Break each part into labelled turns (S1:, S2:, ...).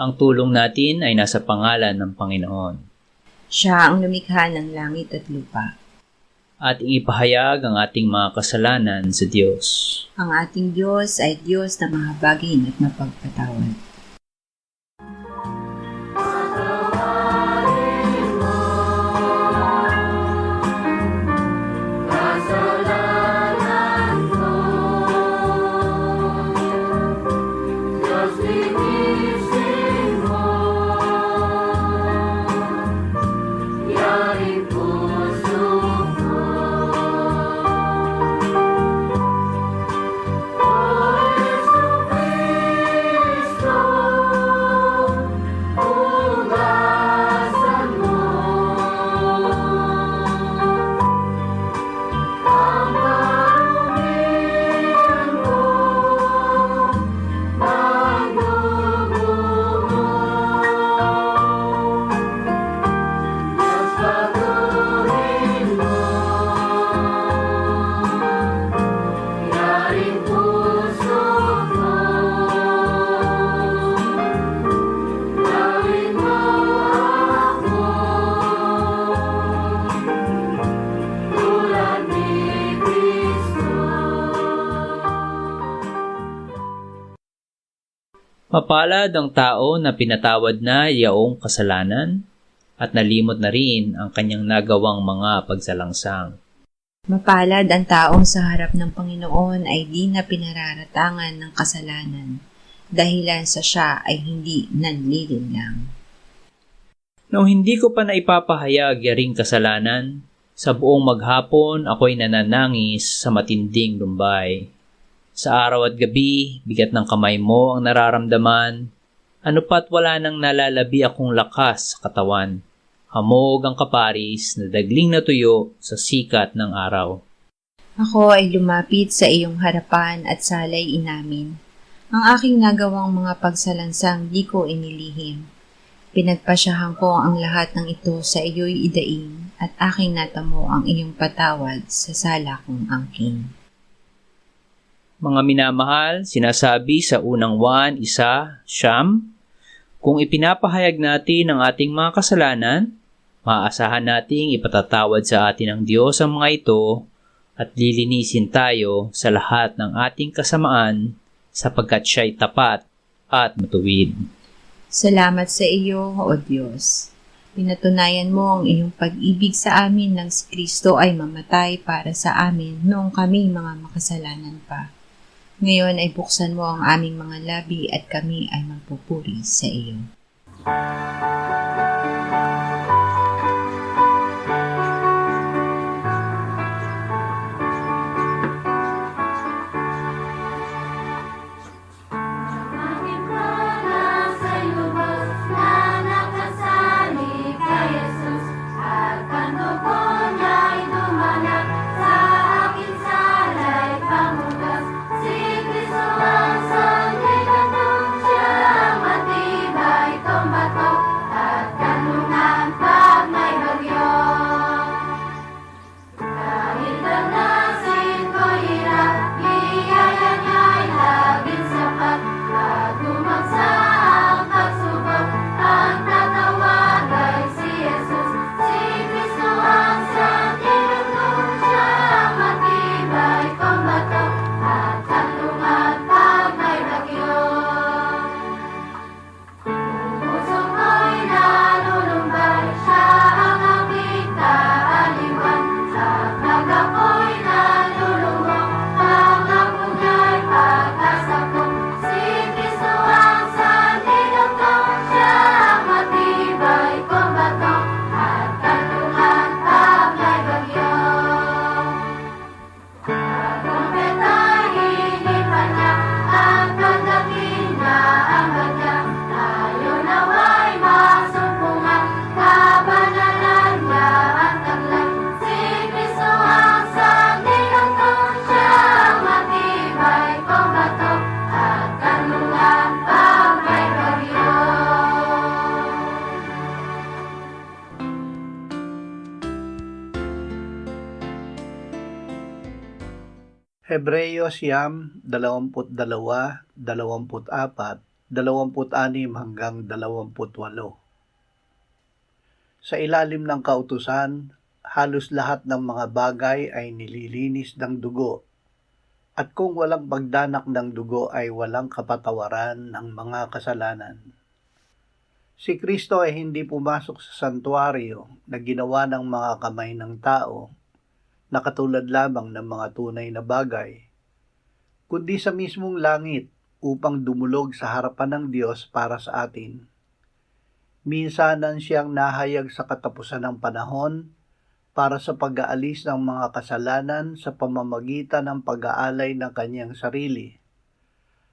S1: Ang tulong natin ay nasa pangalan ng Panginoon.
S2: Siya ang lumikha ng langit at lupa.
S1: Ating ipahayag ang ating mga kasalanan sa Diyos.
S2: Ang ating Diyos ay Diyos na mahabagin at mapagpatawad.
S1: Mapalad ang tao na pinatawad na yaong kasalanan at nalimot na rin ang kanyang nagawang mga pagsalangsang.
S2: Mapalad ang taong sa harap ng Panginoon ay di na pinararatangan ng kasalanan, dahilan sa siya ay hindi nanlilinlang.
S1: Nung hindi ko pa naipapahayag yaring kasalanan, sa buong maghapon ako'y nananangis sa matinding lumbay. Sa araw at gabi, bigat ng kamay mo ang nararamdaman, ano pa't wala nang nalalabi akong lakas sa katawan. Hamog ang kaparis na dagling na tuyo sa sikat ng araw.
S2: Ako ay lumapit sa iyong harapan at salay inamin. Ang aking nagawang mga pagsalansang di ko inilihim. Pinagpasyahan ko ang lahat ng ito sa iyo'y idaing at aking natamo ang iyong patawad sa sala kong angking.
S1: Mga minamahal, sinasabi sa unang Juan 1:9, kung ipinapahayag natin ang ating mga kasalanan, maaasahan nating ipatatawad sa atin ng Diyos ang mga ito at lilinisin tayo sa lahat ng ating kasamaan sapagkat siya'y tapat at matuwid.
S2: Salamat sa iyo, O Diyos. Pinatunayan mo ang iyong pag-ibig sa amin nang si Kristo ay mamatay para sa amin noong kami mga makasalanan pa. Ngayon ay buksan mo ang aming mga labi at kami ay magpupuri sa iyo.
S3: Hebreyo 22:24, hanggang 28. Sa ilalim ng kautusan, halos lahat ng mga bagay ay nililinis ng dugo, at kung walang pagdanak ng dugo ay walang kapatawaran ng mga kasalanan. Si Kristo ay hindi pumasok sa santuario na ginawa ng mga kamay ng tao, na katulad lamang ng mga tunay na bagay, kundi sa mismong langit upang dumulog sa harapan ng Diyos para sa atin. Minsanan siyang nahayag sa katapusan ng panahon para sa pag-aalis ng mga kasalanan sa pamamagitan ng pag-aalay ng kanyang sarili,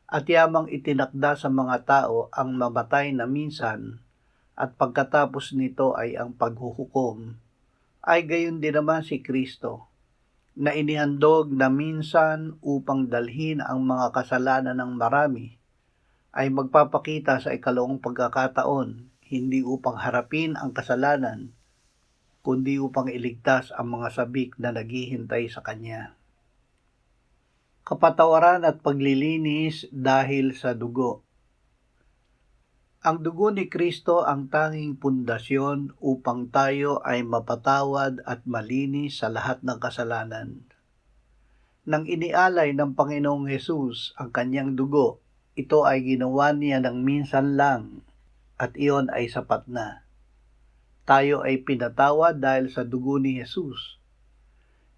S3: at yamang itinakda sa mga tao ang mamatay na minsan, at pagkatapos nito ay ang paghuhukom, ay gayon din naman si Kristo, na inihandog na minsan upang dalhin ang mga kasalanan ng marami, ay magpapakita sa ikalawang pagkakataon, hindi upang harapin ang kasalanan, kundi upang iligtas ang mga sabik na naghihintay sa Kanya. Kapatawaran at paglilinis dahil sa dugo. Ang dugo ni Kristo ang tanging pundasyon upang tayo ay mapatawad at malinis sa lahat ng kasalanan. Nang inialay ng Panginoong Hesus ang kanyang dugo, ito ay ginawa niya ng minsan lang, at iyon ay sapat na. Tayo ay pinatawad dahil sa dugo ni Jesus.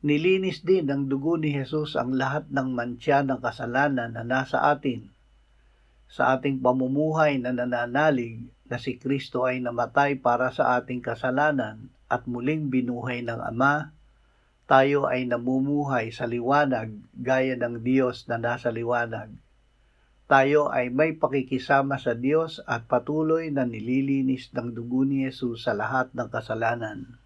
S3: Nilinis din ng dugo ni Jesus ang lahat ng mantsa ng kasalanan na nasa atin. Sa ating pamumuhay na nananalig na si Kristo ay namatay para sa ating kasalanan at muling binuhay ng Ama, tayo ay namumuhay sa liwanag gaya ng Diyos na nasa liwanag. Tayo ay may pakikisama sa Diyos at patuloy na nililinis ng dugo ni Jesus sa lahat ng kasalanan.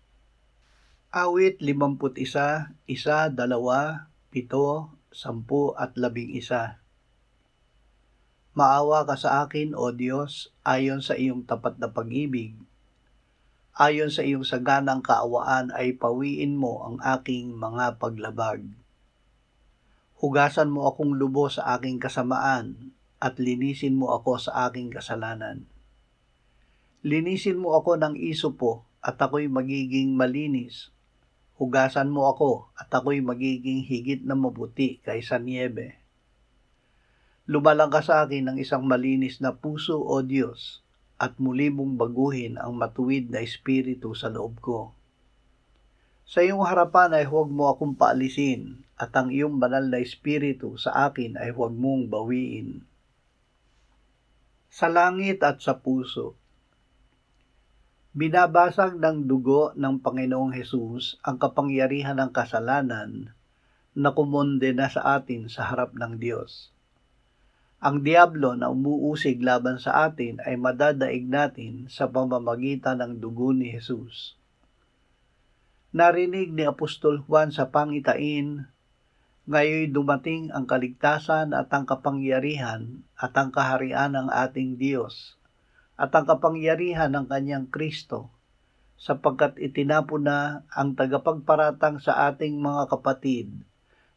S3: Awit 51, 1, 2, 7, 10 at 11. Maawa ka sa akin, O Diyos, ayon sa iyong tapat na pag-ibig. Ayon sa iyong saganang kaawaan ay pawiin mo ang aking mga paglabag. Hugasan mo akong lubos sa aking kasamaan, at linisin mo ako sa aking kasalanan. Linisin mo ako ng isopo, at ako'y magiging malinis. Hugasan mo ako, at ako'y magiging higit na mabuti kaysa niyebe. Lumalang ka sa akin ng isang malinis na puso, O Diyos, at muli mong baguhin ang matuwid na espiritu sa loob ko. Sa iyong harapan ay huwag mo akong paalisin, at ang iyong banal na espiritu sa akin ay huwag mong bawiin. Sa langit at sa puso. Binabasag ng dugo ng Panginoong Hesus ang kapangyarihan ng kasalanan na kumondena sa atin sa harap ng Diyos. Ang diablo na umuusig laban sa atin ay madadaig natin sa pamamagitan ng dugo ni Hesus. Narinig ni Apostol Juan sa pangitain, ngayon dumating ang kaligtasan at ang kapangyarihan at ang kaharian ng ating Diyos at ang kapangyarihan ng kanyang Kristo, sapagkat itinapon na ang tagapagparatang sa ating mga kapatid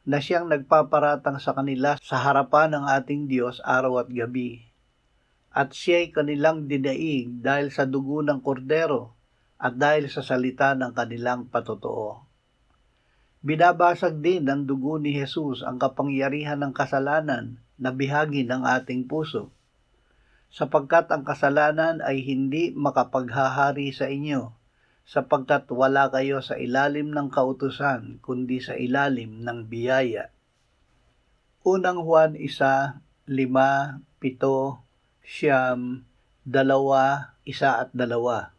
S3: na siyang nagpaparatang sa kanila sa harapan ng ating Diyos araw at gabi. At siya'y kanilang dinaig dahil sa dugo ng kordero at dahil sa salita ng kanilang patotoo. Binabasag din ng dugo ni Jesus ang kapangyarihan ng kasalanan na bihagi ng ating puso, sapagkat ang kasalanan ay hindi makapaghahari sa inyo, sapagkat wala kayo sa ilalim ng kautusan, kundi sa ilalim ng biyaya. Unang Juan 1, 5, 7, 2, 1 at 2.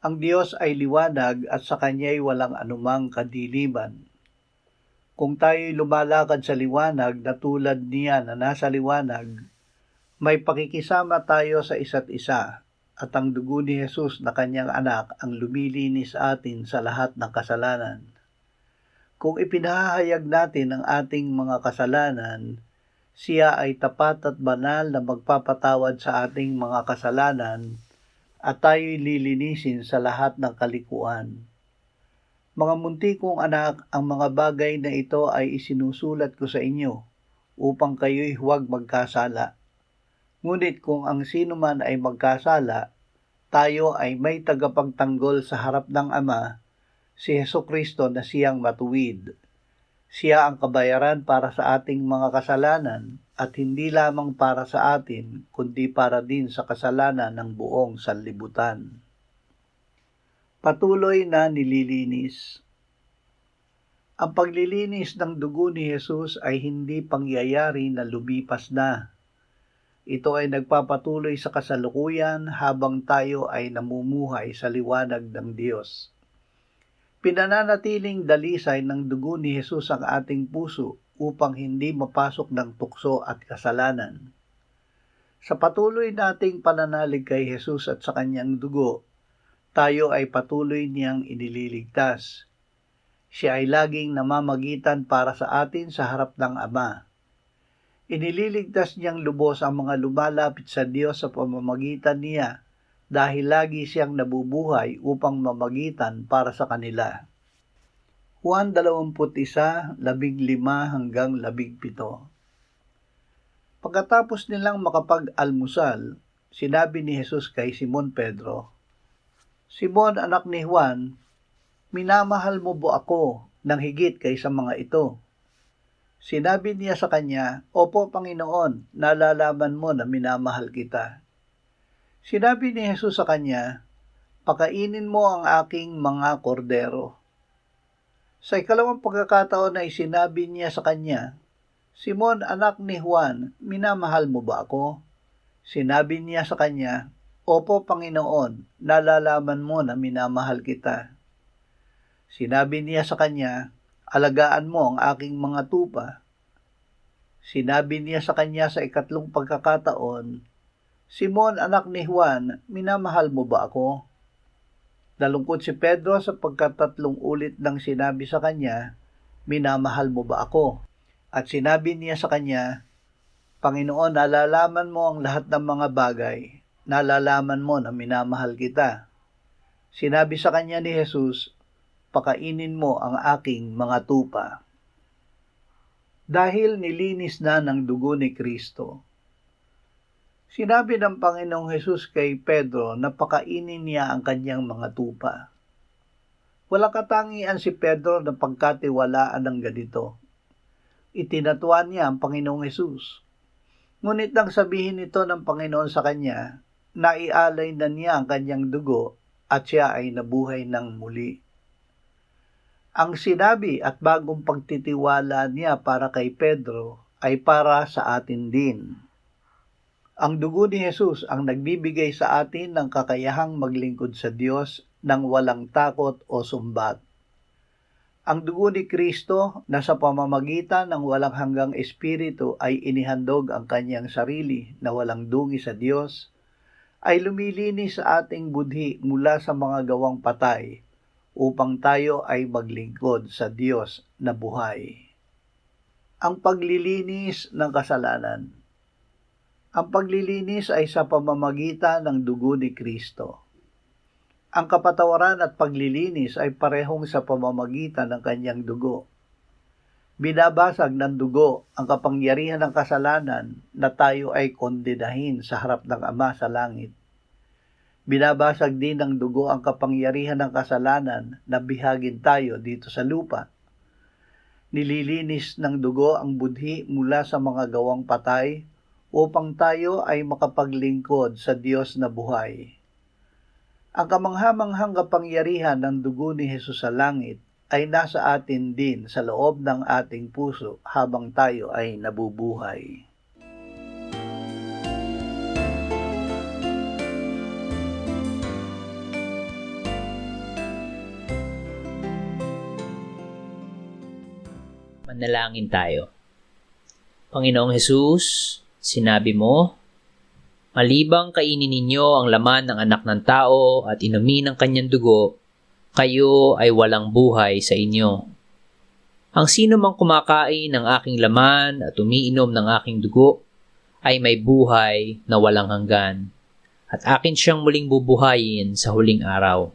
S3: Ang Diyos ay liwanag at sa Kanya'y walang anumang kadiliman. Kung tayo'y lumalakad sa liwanag na tulad niya na nasa liwanag, may pakikisama tayo sa isa't isa, at ang dugo ni Jesus na Kanyang anak ang lumilinis sa atin sa lahat ng kasalanan. Kung ipinahayag natin ang ating mga kasalanan, siya ay tapat at banal na magpapatawad sa ating mga kasalanan, at tayo'y lilinisin sa lahat ng kalikuan. Mga munti kong anak, ang mga bagay na ito ay isinusulat ko sa inyo, upang kayo'y huwag magkasala. Ngunit kung ang sino man ay magkasala, tayo ay may tagapagtanggol sa harap ng Ama, si Hesukristo na siyang matuwid. Siya ang kabayaran para sa ating mga kasalanan at hindi lamang para sa atin, kundi para din sa kasalanan ng buong sanlibutan. Patuloy na nililinis. Ang paglilinis ng dugo ni Jesus ay hindi pangyayari na lumipas na. Ito ay nagpapatuloy sa kasalukuyan habang tayo ay namumuhay sa liwanag ng Diyos. Pinananatiling dalisay ng dugo ni Jesus ang ating puso upang hindi mapasok ng tukso at kasalanan. Sa patuloy nating pananalig kay Jesus at sa kanyang dugo, tayo ay patuloy niyang inililigtas. Siya ay laging namamagitan para sa atin sa harap ng Ama. Inililigtas niyang lubos ang mga lumalapit sa Diyos sa pamamagitan niya dahil lagi siyang nabubuhay upang mamagitan para sa kanila. Juan 21:15-17. Pagkatapos nilang makapag-almusal, sinabi ni Jesus kay Simon Pedro, "Simon, anak ni Juan, minamahal mo ba ako ng higit kaysa mga ito?" Sinabi niya sa kanya, "Opo, Panginoon, nalalaman mo na minamahal kita." Sinabi ni Jesus sa kanya, "Pakainin mo ang aking mga kordero." Sa ikalawang pagkakataon ay sinabi niya sa kanya, "Simon, anak ni Juan, minamahal mo ba ako?" Sinabi niya sa kanya, "Opo, Panginoon, nalalaman mo na minamahal kita." Sinabi niya sa kanya, "Alagaan mo ang aking mga tupa." Sinabi niya sa kanya sa ikatlong pagkakataon, "Simon, anak ni Juan, minamahal mo ba ako?" Nalungkot si Pedro sapagkat tatlong ulit nang sinabi sa kanya, "Minamahal mo ba ako?" At sinabi niya sa kanya, "Panginoon, nalalaman mo ang lahat ng mga bagay. Nalalaman mo na minamahal kita." Sinabi sa kanya ni Jesus, "Pakainin mo ang aking mga tupa." Dahil nilinis na ng dugo ni Kristo, sinabi ng Panginoong Hesus kay Pedro na pakainin niya ang kanyang mga tupa. Walang katangian si Pedro na pagkatiwalaan ng ganito. Itinatuan niya ang Panginoong Hesus. Ngunit nang sabihin ito ng Panginoon sa kanya, naialay na niya ang kanyang dugo at siya ay nabuhay ng muli. Ang sinabi at bagong pagtitiwala niya para kay Pedro ay para sa atin din. Ang dugo ni Jesus ang nagbibigay sa atin ng kakayahang maglingkod sa Diyos nang walang takot o sumbat. Ang dugo ni Kristo na sa pamamagitan ng walang hanggang espiritu ay inihandog ang kanyang sarili na walang dungi sa Diyos, ay lumilinis sa ating budhi mula sa mga gawang patay upang tayo ay maglingkod sa Diyos na buhay. Ang paglilinis ng kasalanan. Ang paglilinis ay sa pamamagitan ng dugo ni Kristo. Ang kapatawaran at paglilinis ay parehong sa pamamagitan ng kanyang dugo. Binabasag ng dugo ang kapangyarihan ng kasalanan na tayo ay kondenahin sa harap ng Ama sa langit. Binabasag din ng dugo ang kapangyarihan ng kasalanan na bihagin tayo dito sa lupa. Nililinis ng dugo ang budhi mula sa mga gawang patay upang tayo ay makapaglingkod sa Diyos na buhay. Ang kamanghamanghang kapangyarihan ng dugo ni Jesus sa langit ay nasa atin din sa loob ng ating puso habang tayo ay nabubuhay.
S1: Manalangin tayo. Panginoong Hesus, sinabi mo, "Malibang kainin ninyo ang laman ng anak ng tao at inumin ang kanyang dugo, kayo ay walang buhay sa inyo. Ang sino mang kumakain ng aking laman at umiinom ng aking dugo ay may buhay na walang hanggan, at akin siyang muling bubuhayin sa huling araw.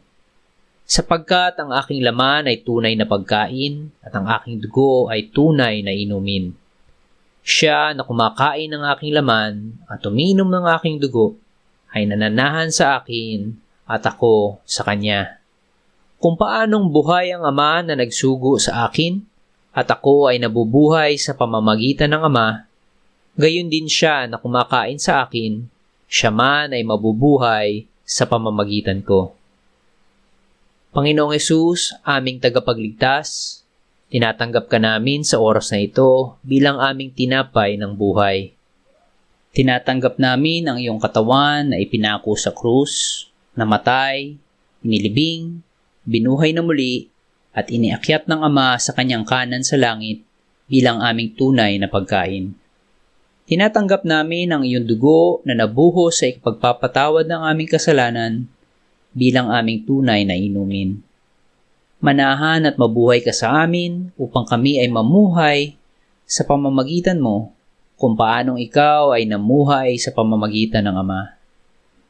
S1: Sapagkat ang aking laman ay tunay na pagkain at ang aking dugo ay tunay na inumin. Siya na kumakain ng aking laman at umiinom ng aking dugo ay nananahan sa akin at ako sa kanya. Kung paanong buhay ang Ama na nagsugo sa akin at ako ay nabubuhay sa pamamagitan ng Ama, gayon din siya na kumakain sa akin, siya man ay mabubuhay sa pamamagitan ko. Panginoong Hesus, aming tagapagligtas, tinatanggap ka namin sa oras na ito bilang aming tinapay ng buhay. Tinatanggap namin ang iyong katawan na ipinako sa krus, namatay, inilibing, binuhay na muli, at iniakyat ng Ama sa kanyang kanan sa langit bilang aming tunay na pagkain. Tinatanggap namin ang iyong dugo na nabuhos sa ikapagpapatawad ng aming kasalanan bilang aming tunay na inumin. Manahan at mabuhay ka sa amin upang kami ay mamuhay sa pamamagitan mo kung paanong ikaw ay namuhay sa pamamagitan ng Ama.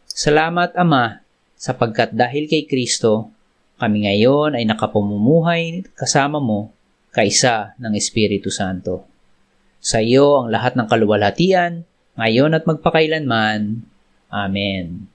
S1: Salamat, Ama, sapagkat dahil kay Kristo, kami ngayon ay nakapamumuhay kasama mo kaisa ng Espiritu Santo. Sa iyo ang lahat ng kaluwalhatian, ngayon at magpakailanman. Amen.